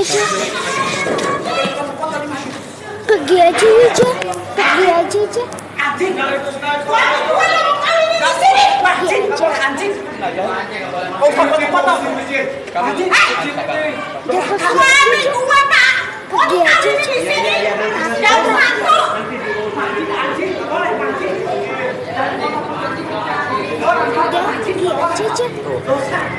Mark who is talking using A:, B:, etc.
A: aja. Pergi aja. Pergi aja.
B: Anjing. Anjing. Oh, potong. Anjing.
A: Kamu ambil gua, Pak. Pergi aja.
B: Jangan masuk.
A: Udah, pergi aja.